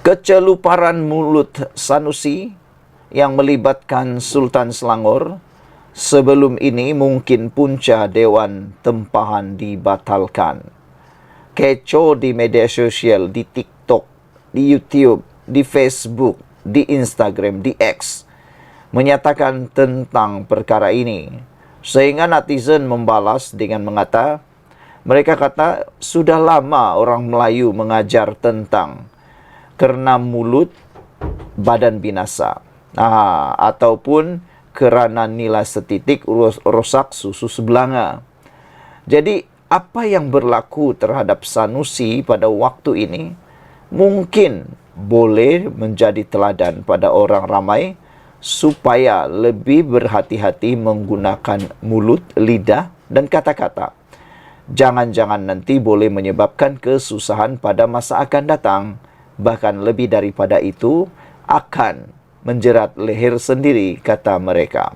Keceluparan mulut Sanusi yang melibatkan Sultan Selangor. Sebelum ini mungkin punca Dewan Tempahan dibatalkan. Kecoh di media sosial, di TikTok, di YouTube, di Facebook, di Instagram, di X menyatakan tentang perkara ini. Sehingga netizen membalas dengan mereka kata sudah lama orang Melayu mengajar tentang kerana mulut badan binasa, ataupun kerana nilai setitik rosak susu sebelanga. Jadi apa yang berlaku terhadap Sanusi pada waktu ini mungkin boleh menjadi teladan pada orang ramai supaya lebih berhati-hati menggunakan mulut, lidah dan kata-kata. Jangan-jangan nanti boleh menyebabkan kesusahan pada masa akan datang. Bahkan lebih daripada itu, akan menjerat leher sendiri, kata mereka.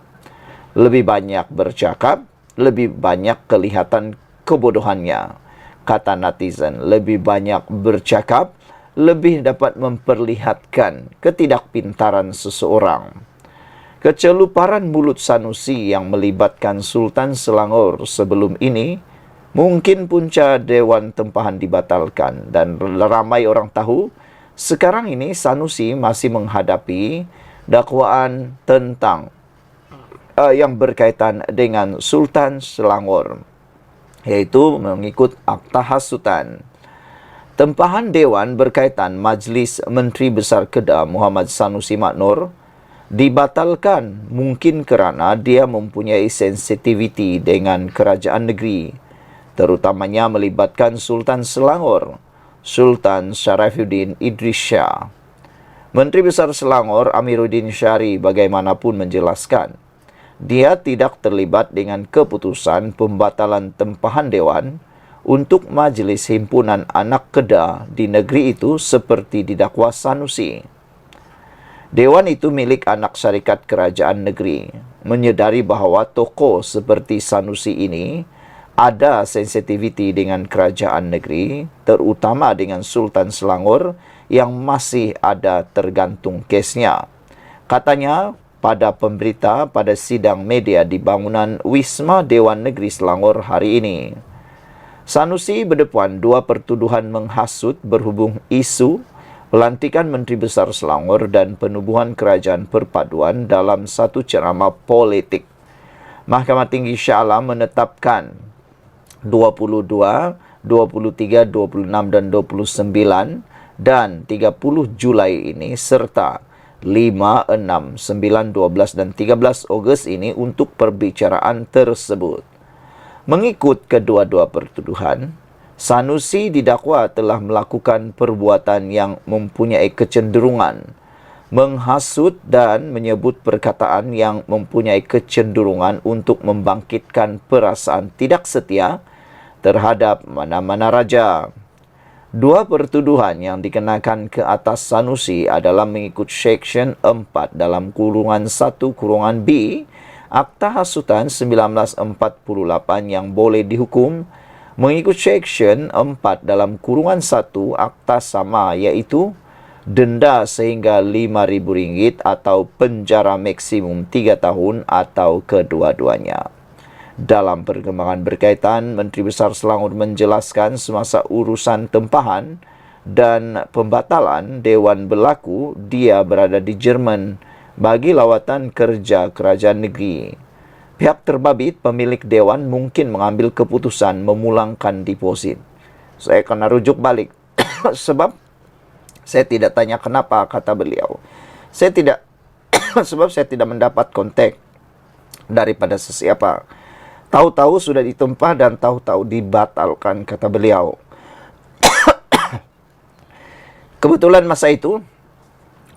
Lebih banyak bercakap, lebih banyak kelihatan kebodohannya, kata netizen. Lebih banyak bercakap, lebih dapat memperlihatkan ketidakpintaran seseorang. Keceluparan mulut Sanusi yang melibatkan Sultan Selangor sebelum ini mungkin punca Dewan Tempahan dibatalkan, dan ramai orang tahu sekarang ini Sanusi masih menghadapi dakwaan tentang yang berkaitan dengan Sultan Selangor, yaitu mengikut Akta Hasutan. Tempahan Dewan berkaitan Majlis Menteri Besar Kedah Muhammad Sanusi Maknur dibatalkan mungkin kerana dia mempunyai sensitiviti dengan kerajaan negeri, terutamanya melibatkan Sultan Selangor, Sultan Sharifuddin Idris Shah. Menteri Besar Selangor Amiruddin Syari bagaimanapun menjelaskan, dia tidak terlibat dengan keputusan pembatalan tempahan Dewan untuk Majlis Himpunan Anak Kedah di negeri itu seperti didakwa Sanusi. Dewan itu milik anak syarikat kerajaan negeri. Menyedari bahawa tokoh seperti Sanusi ini ada sensitiviti dengan kerajaan negeri, terutama dengan Sultan Selangor yang masih ada tergantung kesnya. Katanya pada pemberita pada sidang media di bangunan Wisma Dewan Negeri Selangor hari ini. Sanusi berdepan dua pertuduhan menghasut berhubung isu pelantikan Menteri Besar Selangor dan penubuhan kerajaan perpaduan dalam satu ceramah politik. Mahkamah Tinggi Shah Alam menetapkan 22, 23, 26 dan 29 dan 30 Julai ini serta 5, 6, 9, 12 dan 13 Ogos ini untuk perbicaraan tersebut. Mengikut kedua-dua pertuduhan, Sanusi didakwa telah melakukan perbuatan yang mempunyai kecenderungan menghasut dan menyebut perkataan yang mempunyai kecenderungan untuk membangkitkan perasaan tidak setia terhadap mana-mana raja. Dua pertuduhan yang dikenakan ke atas Sanusi adalah mengikut Seksyen 4 dalam kurungan 1 kurungan B Akta Hasutan 1948 yang boleh dihukum, mengikut Seksyen 4 dalam kurungan 1 Akta sama, iaitu denda sehingga RM5,000 atau penjara maksimum 3 tahun atau kedua-duanya. Dalam perkembangan berkaitan, Menteri Besar Selangor menjelaskan semasa urusan tempahan dan pembatalan Dewan berlaku, dia berada di Jerman bagi lawatan kerja kerajaan negeri. Pihak terbabit pemilik Dewan mungkin mengambil keputusan memulangkan deposit. Saya kena rujuk balik sebab saya tidak tanya kenapa, kata beliau. Saya tidak sebab saya tidak mendapat kontak daripada sesiapa. Tahu-tahu sudah ditempah dan tahu-tahu dibatalkan, kata beliau. Kebetulan masa itu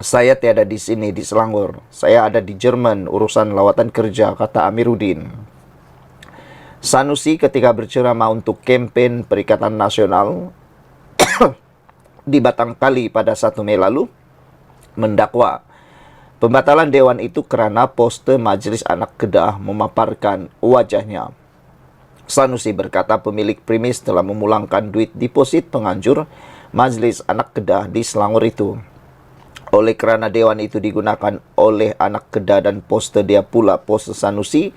saya tiada di sini di Selangor. Saya ada di Jerman urusan lawatan kerja, kata Amiruddin. Sanusi ketika berceramah untuk kempen Perikatan Nasional di Batangkali pada 1 Mei lalu mendakwa pembatalan Dewan itu kerana poster Majlis Anak Kedah memaparkan wajahnya. Sanusi berkata pemilik premis telah memulangkan duit deposit penganjur Majlis Anak Kedah di Selangor itu. Oleh kerana dewan itu digunakan oleh anak kedah dan poster dia pula, poster Sanusi,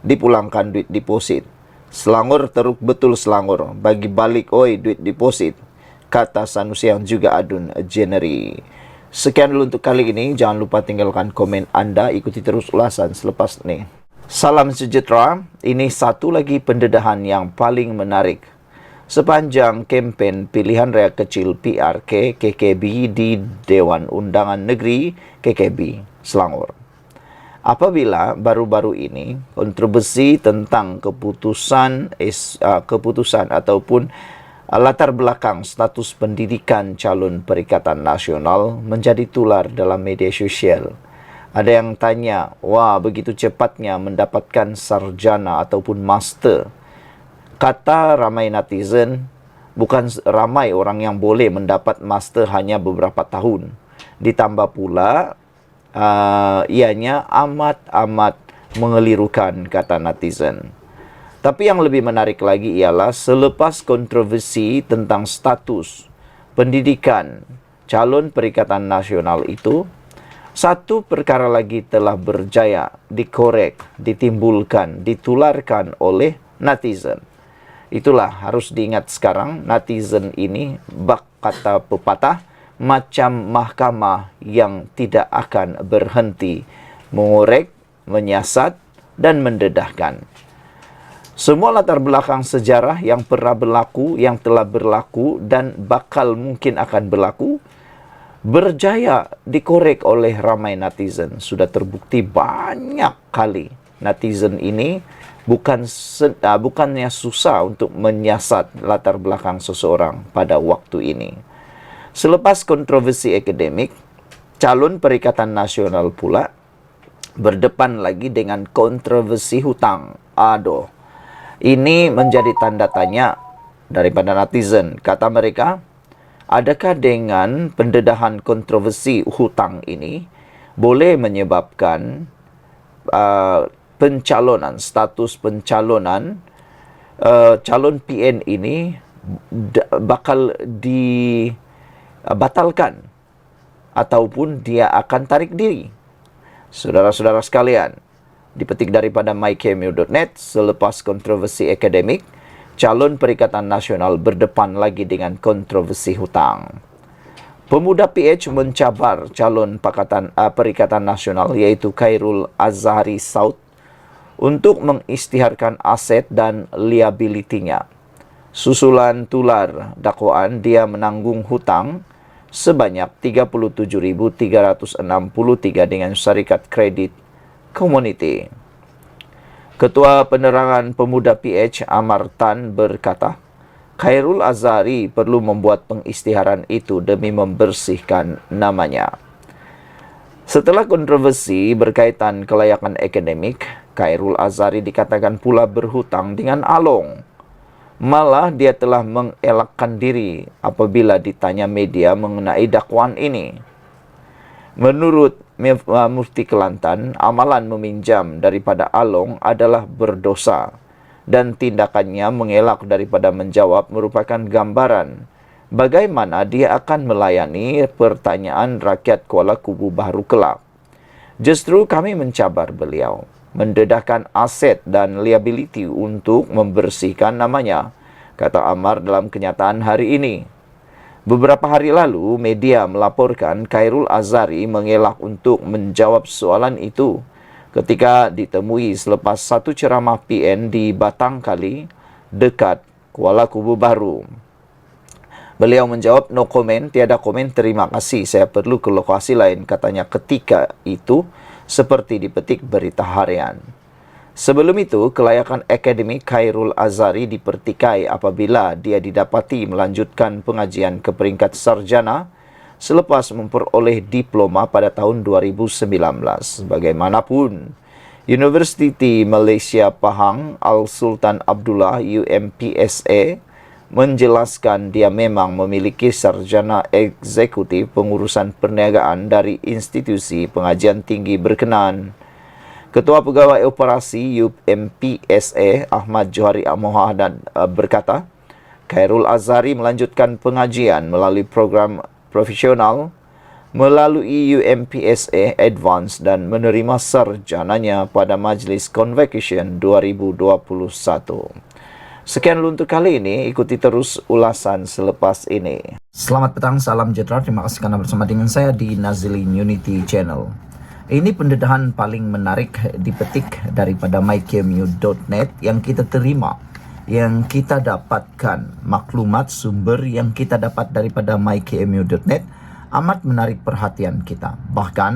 dipulangkan duit deposit. Selangor teruk betul Selangor, bagi balik oi duit deposit, kata Sanusi yang juga adun January. Sekian dulu untuk kali ini. Jangan lupa tinggalkan komen anda. Ikuti terus ulasan selepas ini. Salam sejahtera. Ini satu lagi pendedahan yang paling menarik sepanjang kempen pilihan raya kecil PRK KKB di Dewan Undangan Negeri KKB Selangor. Apabila baru-baru ini kontroversi tentang keputusan ataupun latar belakang status pendidikan calon Perikatan Nasional menjadi tular dalam media sosial. Ada yang tanya, wah begitu cepatnya mendapatkan sarjana ataupun master. Kata ramai netizen, bukan ramai orang yang boleh mendapat master hanya beberapa tahun. Ditambah pula, ianya amat-amat mengelirukan, kata netizen. Tapi yang lebih menarik lagi ialah selepas kontroversi tentang status pendidikan calon Perikatan Nasional itu, satu perkara lagi telah berjaya dikorek, ditimbulkan, ditularkan oleh netizen. Itulah harus diingat sekarang, netizen ini bak kata pepatah macam mahkamah yang tidak akan berhenti mengorek, menyiasat dan mendedahkan. Semua latar belakang sejarah yang pernah berlaku, yang telah berlaku dan bakal mungkin akan berlaku berjaya dikorek oleh ramai netizen. Sudah terbukti banyak kali netizen ini bukannya susah untuk menyiasat latar belakang seseorang pada waktu ini. Selepas kontroversi akademik, calon Perikatan Nasional pula berdepan lagi dengan kontroversi hutang. Aduh, ini menjadi tanda tanya daripada netizen. Kata mereka, adakah dengan pendedahan kontroversi hutang ini boleh menyebabkan pencalonan, status pencalonan calon PN ini bakal dibatalkan ataupun dia akan tarik diri? Saudara-saudara sekalian, dipetik daripada mykmu.net, selepas kontroversi akademik, calon Perikatan Nasional berdepan lagi dengan kontroversi hutang. Pemuda PH mencabar calon Perikatan Nasional iaitu Khairul Azhari Saud untuk mengisytiharkan aset dan liabilitinya. Susulan tular dakwaan, dia menanggung hutang sebanyak 37.363 dengan syarikat kredit Community. Ketua Penerangan Pemuda PH Amar Tan berkata, Khairul Azhari perlu membuat pengisytiharan itu demi membersihkan namanya. Setelah kontroversi berkaitan kelayakan akademik, Khairul Azhari dikatakan pula berhutang dengan Along. Malah dia telah mengelakkan diri apabila ditanya media mengenai dakwaan ini. Menurut Mufti Kelantan, amalan meminjam daripada Along adalah berdosa dan tindakannya mengelak daripada menjawab merupakan gambaran bagaimana dia akan melayani pertanyaan rakyat Kuala Kubu Baharu kelak. Justru kami mencabar beliau mendedahkan aset dan liability untuk membersihkan namanya, kata Amar dalam kenyataan hari ini. Beberapa hari lalu, media melaporkan Khairul Azhari mengelak untuk menjawab soalan itu ketika ditemui selepas satu ceramah PN di Batang Kali, dekat Kuala Kubu Baru. Beliau menjawab, no comment, tiada komen, terima kasih, saya perlu ke lokasi lain, katanya ketika itu, seperti dipetik berita harian. Sebelum itu, kelayakan akademik Khairul Azhari dipertikai apabila dia didapati melanjutkan pengajian ke peringkat sarjana selepas memperoleh diploma pada tahun 2019. Bagaimanapun, Universiti Malaysia Pahang Al-Sultan Abdullah UMPSA menjelaskan dia memang memiliki sarjana eksekutif pengurusan perniagaan dari institusi pengajian tinggi berkenaan. Ketua Pegawai Operasi UMPSA Ahmad Johari Mohamed berkata, Khairul Azhari melanjutkan pengajian melalui program profesional melalui UMPSA Advance dan menerima sarjananya pada Majlis Convocation 2021. Sekian untuk kali ini, ikuti terus ulasan selepas ini. Selamat petang, salam sejahtera, terima kasih karena bersama dengan saya di Nazilin Unity Channel. Ini pendedahan paling menarik dipetik daripada myKMU.net yang kita terima, yang kita dapatkan, maklumat sumber yang kita dapat daripada myKMU.net amat menarik perhatian kita. Bahkan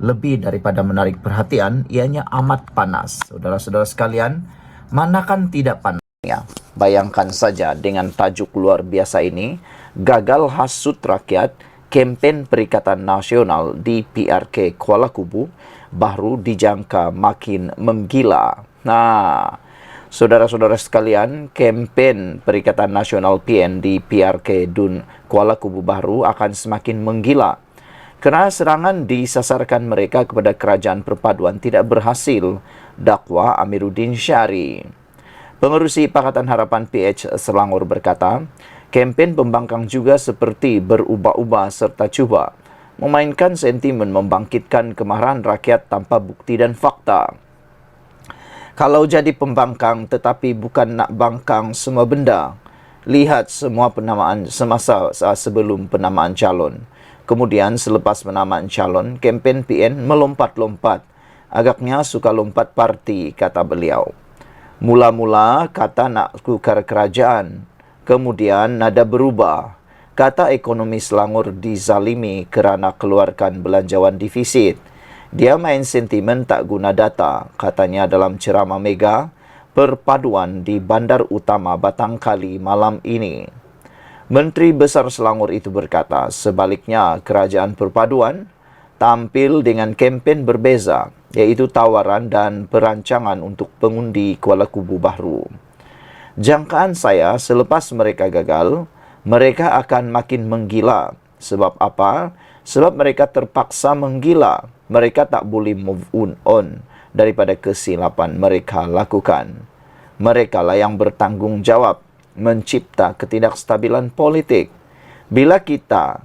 lebih daripada menarik perhatian, ianya amat panas. Saudara-saudara sekalian, manakan tidak panasnya? Bayangkan saja dengan tajuk luar biasa ini, gagal hasut rakyat, kempen Perikatan Nasional di PRK Kuala Kubu baru dijangka makin menggila. Nah, saudara-saudara sekalian, kempen Perikatan Nasional PN di PRK Dun Kuala Kubu Baru akan semakin menggila kerana serangan disasarkan mereka kepada Kerajaan Perpaduan tidak berhasil, dakwa Amiruddin Syari. Pengerusi Pakatan Harapan PH Selangor berkata, kempen pembangkang juga seperti berubah-ubah serta cuba memainkan sentimen membangkitkan kemarahan rakyat tanpa bukti dan fakta. Kalau jadi pembangkang tetapi bukan nak bangkang semua benda, lihat semua penamaan semasa sebelum penamaan calon. Kemudian selepas penamaan calon, kempen PN melompat-lompat. Agaknya suka lompat parti, kata beliau. Mula-mula kata nak tukar kerajaan. Kemudian nada berubah. Kata ekonomi Selangor dizalimi kerana keluarkan belanjawan defisit. Dia main sentimen tak guna data, katanya dalam ceramah mega perpaduan di Bandar Utama Batangkali malam ini. Menteri Besar Selangor itu berkata, sebaliknya Kerajaan Perpaduan tampil dengan kempen berbeza, iaitu tawaran dan perancangan untuk pengundi Kuala Kubu Baru. Jangkaan saya selepas mereka gagal, mereka akan makin menggila. Sebab apa? Sebab mereka terpaksa menggila. Mereka tak boleh move on daripada kesilapan mereka lakukan. Mereka lah yang bertanggungjawab mencipta ketidakstabilan politik. Bila kita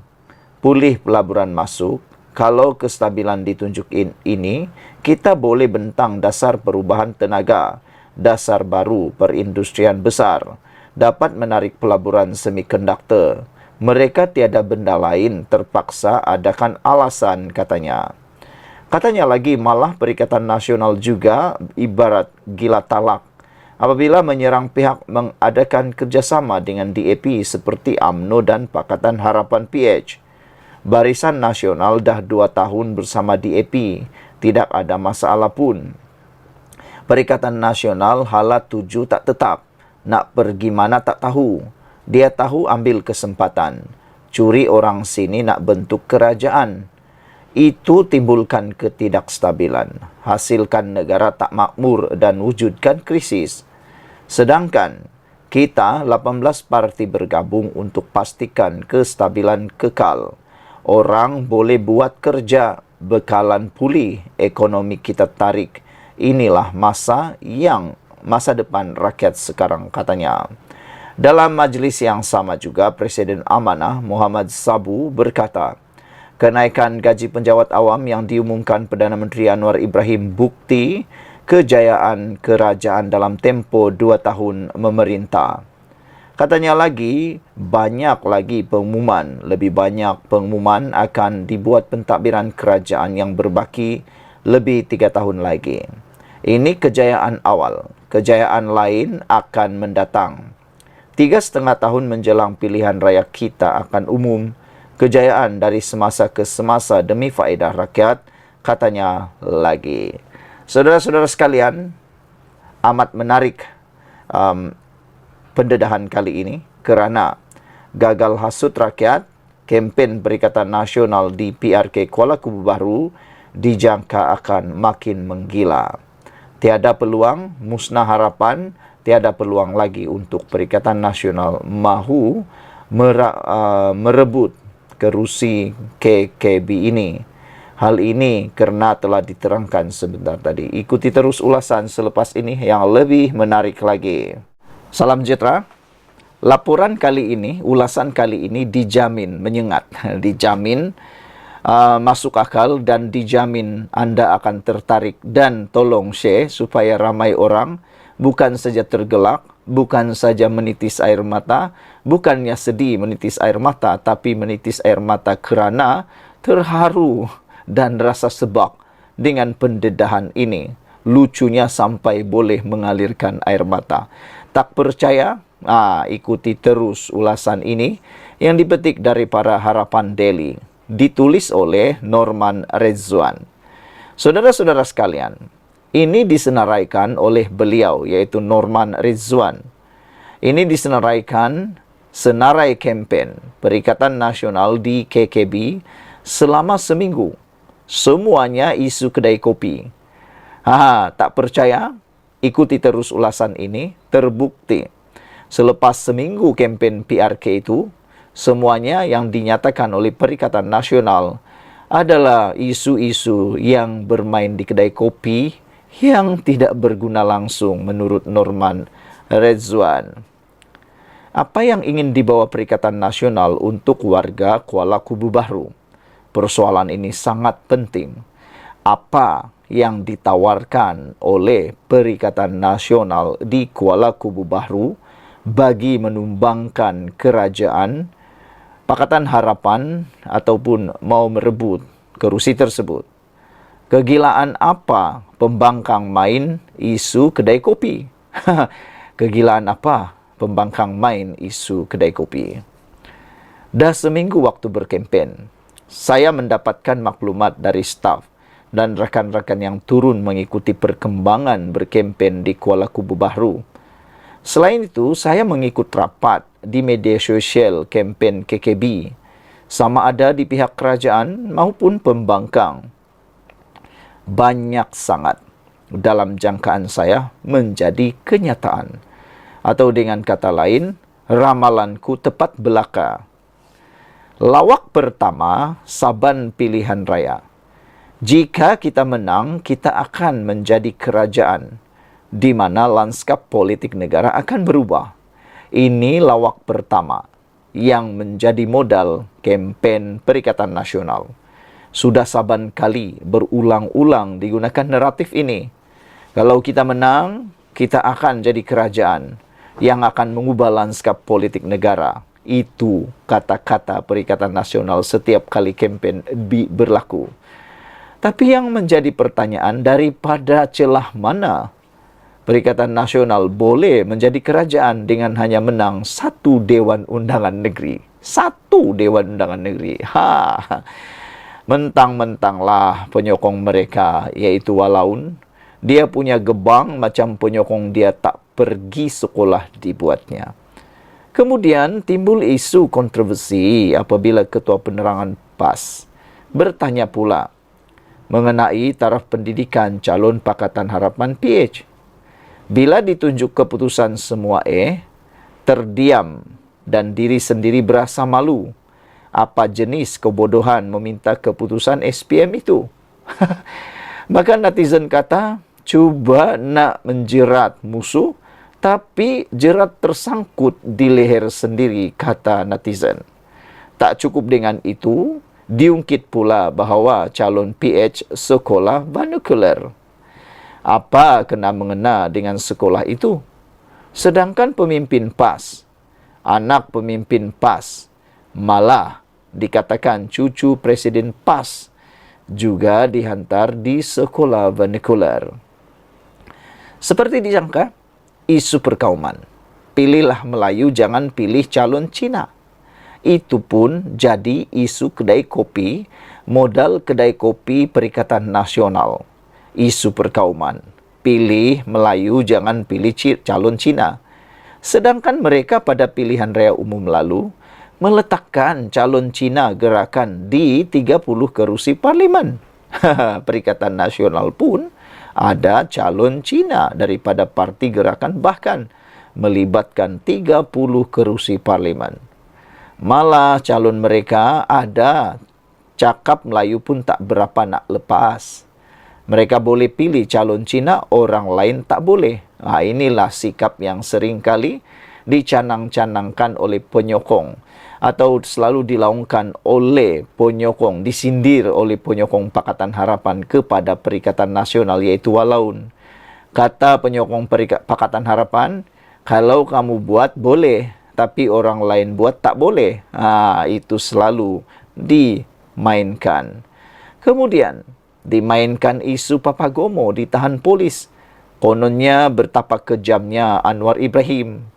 pulih pelaburan masuk, kalau kestabilan ditunjuk ini, kita boleh bentang dasar perubahan tenaga, dasar baru perindustrian besar, dapat menarik pelaburan semikonduktor. Mereka tiada benda lain, terpaksa adakan alasan, katanya. Katanya lagi, malah Perikatan Nasional juga ibarat gila talak apabila menyerang pihak mengadakan kerjasama dengan DAP seperti UMNO dan Pakatan Harapan PH. Barisan Nasional dah 2 tahun bersama DAP, tidak ada masalah pun. Perikatan Nasional hala tuju tak tetap, nak pergi mana tak tahu. Dia tahu ambil kesempatan, curi orang sini nak bentuk kerajaan. Itu timbulkan ketidakstabilan, hasilkan negara tak makmur dan wujudkan krisis. Sedangkan kita 18 parti bergabung untuk pastikan kestabilan kekal. Orang boleh buat kerja, bekalan pulih, ekonomi kita tarik. Inilah masa depan rakyat sekarang, katanya. Dalam majlis yang sama juga, Presiden Amanah Muhammad Sabu berkata, kenaikan gaji penjawat awam yang diumumkan Perdana Menteri Anwar Ibrahim bukti kejayaan kerajaan dalam tempoh 2 tahun memerintah. Katanya lagi, banyak lagi pengumuman, lebih banyak pengumuman akan dibuat pentadbiran kerajaan yang berbaki lebih 3 tahun lagi. Ini kejayaan awal, kejayaan lain akan mendatang. 3,5 tahun menjelang pilihan raya kita akan umum, kejayaan dari semasa ke semasa demi faedah rakyat, katanya lagi. Saudara-saudara sekalian, amat menarik pendedahan kali ini kerana gagal hasut rakyat, kempen Perikatan Nasional di PRK Kuala Kubu Baru dijangka akan makin menggila. Tiada peluang, musnah harapan, tiada peluang lagi untuk Perikatan Nasional mahu merebut kerusi KKB ini. Hal ini kerana telah diterangkan sebentar tadi. Ikuti terus ulasan selepas ini yang lebih menarik lagi. Salam sejahtera. Laporan kali ini, ulasan kali ini dijamin menyengat. Dijamin masuk akal dan dijamin Anda akan tertarik, dan tolong share supaya ramai orang bukan saja tergelak, bukan saja menitis air mata, bukannya sedih menitis air mata, tapi menitis air mata kerana terharu dan rasa sebab dengan pendedahan ini. Lucunya sampai boleh mengalirkan air mata. Tak percaya? Ikuti terus ulasan ini yang dipetik dari para Harapan Daily, ditulis oleh Norman Rezwan. Saudara-saudara sekalian, ini disenaraikan oleh beliau, yaitu Norman Rezwan. Ini disenaraikan senarai kempen Perikatan Nasional di KKB selama seminggu. Semuanya isu kedai kopi. Tak percaya? Ikuti terus ulasan ini. Terbukti selepas seminggu kempen PRK itu, semuanya yang dinyatakan oleh Perikatan Nasional adalah isu-isu yang bermain di kedai kopi yang tidak berguna langsung menurut Norman Rezwan. Apa yang ingin dibawa Perikatan Nasional untuk warga Kuala Kubu Baru? Persoalan ini sangat penting. Apa yang ditawarkan oleh Perikatan Nasional di Kuala Kubu Baru bagi menumbangkan kerajaan Pakatan Harapan ataupun mau merebut kerusi tersebut? Kegilaan apa pembangkang main isu kedai kopi? Kegilaan apa pembangkang main isu kedai kopi? Dah seminggu waktu berkempen, saya mendapatkan maklumat dari staf dan rakan-rakan yang turun mengikuti perkembangan berkempen di Kuala Kubu Baru. Selain itu, saya mengikut rapat di media sosial kempen KKB, sama ada di pihak kerajaan maupun pembangkang. Banyak sangat dalam jangkaan saya menjadi kenyataan. Atau dengan kata lain, ramalanku tepat belaka. Lawak pertama, saban pilihan raya. Jika kita menang, kita akan menjadi kerajaan, di mana lanskap politik negara akan berubah. Ini lawak pertama yang menjadi modal kempen Perikatan Nasional. Sudah saban kali berulang-ulang digunakan naratif ini. Kalau kita menang, kita akan jadi kerajaan yang akan mengubah lanskap politik negara. Itu kata-kata Perikatan Nasional setiap kali kempen berlaku. Tapi yang menjadi pertanyaan, daripada celah mana Perikatan Nasional boleh menjadi kerajaan dengan hanya menang satu Dewan Undangan Negeri? Satu Dewan Undangan Negeri. Mentang-mentanglah penyokong mereka, yaitu Walaun, dia punya gebang macam penyokong dia tak pergi sekolah dibuatnya. Kemudian timbul isu kontroversi apabila Ketua Penerangan PAS bertanya pula mengenai taraf pendidikan calon Pakatan Harapan PH. Bila ditunjuk keputusan semua terdiam dan diri sendiri berasa malu. Apa jenis kebodohan meminta keputusan SPM itu? Maka netizen kata, cuba nak menjerat musuh, tapi jerat tersangkut di leher sendiri, kata netizen. Tak cukup dengan itu, diungkit pula bahawa calon PH sekolah vernacular. Apa kena-mengena dengan sekolah itu? Sedangkan pemimpin PAS, anak pemimpin PAS, malah dikatakan cucu Presiden PAS, juga dihantar di sekolah vernacular. Seperti disangka, isu perkauman. Pilihlah Melayu, jangan pilih calon Cina. Itu pun jadi isu kedai kopi, modal kedai kopi Perikatan Nasional. Isu perkauman. Pilih Melayu, jangan pilih calon Cina. Sedangkan mereka pada pilihan raya umum lalu meletakkan calon Cina gerakan di 30 kerusi parlimen. Perikatan Nasional pun ada calon Cina daripada parti gerakan, bahkan melibatkan 30 kerusi parlimen. Malah calon mereka ada cakap Melayu pun tak berapa nak lepas. Mereka boleh pilih calon Cina, orang lain tak boleh. Inilah sikap yang sering kali dicanang-canangkan oleh penyokong atau selalu dilaungkan oleh penyokong, disindir oleh penyokong Pakatan Harapan kepada Perikatan Nasional iaitu Walaun. Kata penyokong Pakatan Harapan, kalau kamu buat boleh, tapi orang lain buat tak boleh. Itu selalu dimainkan. Kemudian dimainkan isu Papagomo ditahan polis. Kononnya betapa kejamnya Anwar Ibrahim.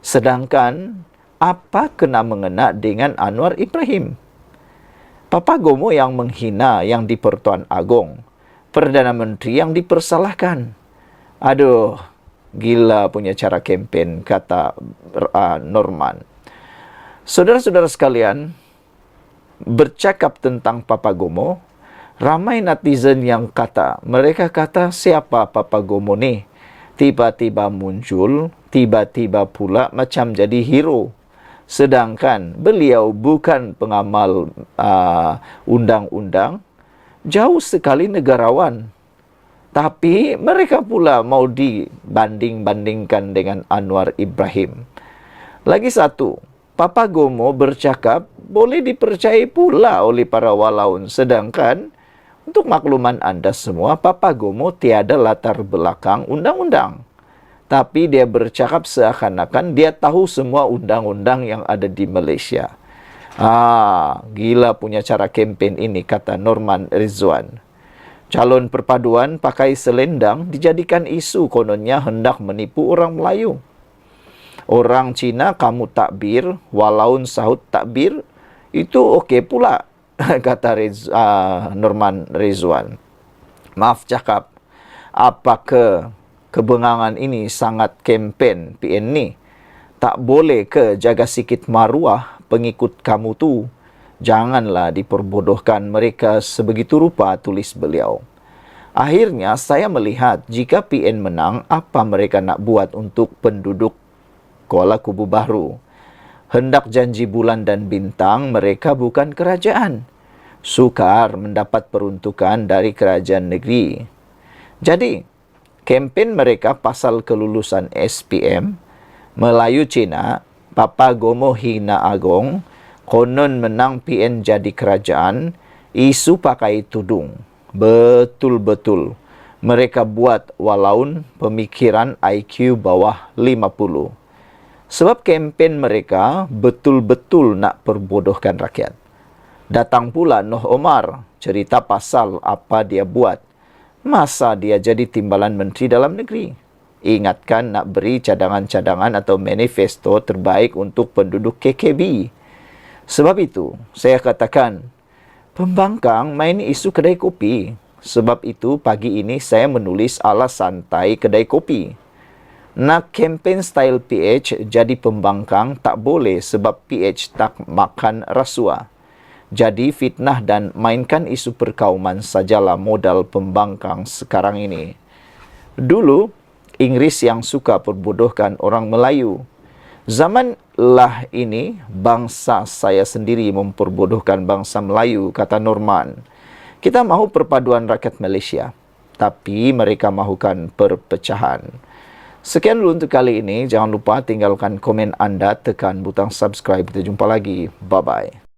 Sedangkan apa kena mengena dengan Anwar Ibrahim? Papagomo yang menghina yang di Pertuan Agong, Perdana Menteri yang dipersalahkan. Aduh, gila punya cara kempen, kata Norman. Saudara-saudara sekalian, bercakap tentang Papagomo, ramai netizen yang mereka kata siapa Papagomo ni? Tiba-tiba muncul, tiba-tiba pula macam jadi hero. Sedangkan beliau bukan pengamal undang-undang, jauh sekali negarawan. Tapi mereka pula mau dibanding-bandingkan dengan Anwar Ibrahim. Lagi satu, Papagomo bercakap boleh dipercayai pula oleh para walaun. Sedangkan untuk makluman Anda semua, Papagomo tiada latar belakang undang-undang. Tapi dia bercakap seakan-akan dia tahu semua undang-undang yang ada di Malaysia. Gila punya cara kempen ini, kata Norman Rizwan. Calon perpaduan pakai selendang dijadikan isu kononnya hendak menipu orang Melayu. Orang Cina kamu takbir, walaun sahut takbir, itu okey pula, kata Norman Rizwan. Maaf cakap, apakah kebengangan ini sangat kempen PN ni? Tak boleh ke jaga sikit maruah pengikut kamu tu? Janganlah diperbodohkan mereka sebegitu rupa, tulis beliau. Akhirnya saya melihat jika PN menang, apa mereka nak buat untuk penduduk Kuala Kubu Baru? Hendak janji bulan dan bintang, mereka bukan kerajaan. Sukar mendapat peruntukan dari kerajaan negeri. Jadi, kempen mereka pasal kelulusan SPM, Melayu Cina, Papagomo hina Agong, konon menang PN jadi kerajaan, isu pakai tudung. Betul-betul. Mereka buat walaun pemikiran IQ bawah 50. Sebab kempen mereka betul-betul nak perbodohkan rakyat. Datang pula Noh Omar, cerita pasal apa dia buat. Masa dia jadi timbalan Menteri Dalam Negeri? Ingatkan nak beri cadangan-cadangan atau manifesto terbaik untuk penduduk KKB. Sebab itu, saya katakan, pembangkang main isu kedai kopi. Sebab itu, pagi ini saya menulis ala santai kedai kopi. Nak kempen style PH jadi pembangkang tak boleh sebab PH tak makan rasuah. Jadi fitnah dan mainkan isu perkauman sajalah modal pembangkang sekarang ini. Dulu, Inggris yang suka perbodohkan orang Melayu. Zamanlah ini, bangsa saya sendiri memperbodohkan bangsa Melayu, kata Norman. Kita mahu perpaduan rakyat Malaysia, tapi mereka mahukan perpecahan. Sekian dulu untuk kali ini. Jangan lupa tinggalkan komen anda, tekan butang subscribe. Kita jumpa lagi. Bye-bye.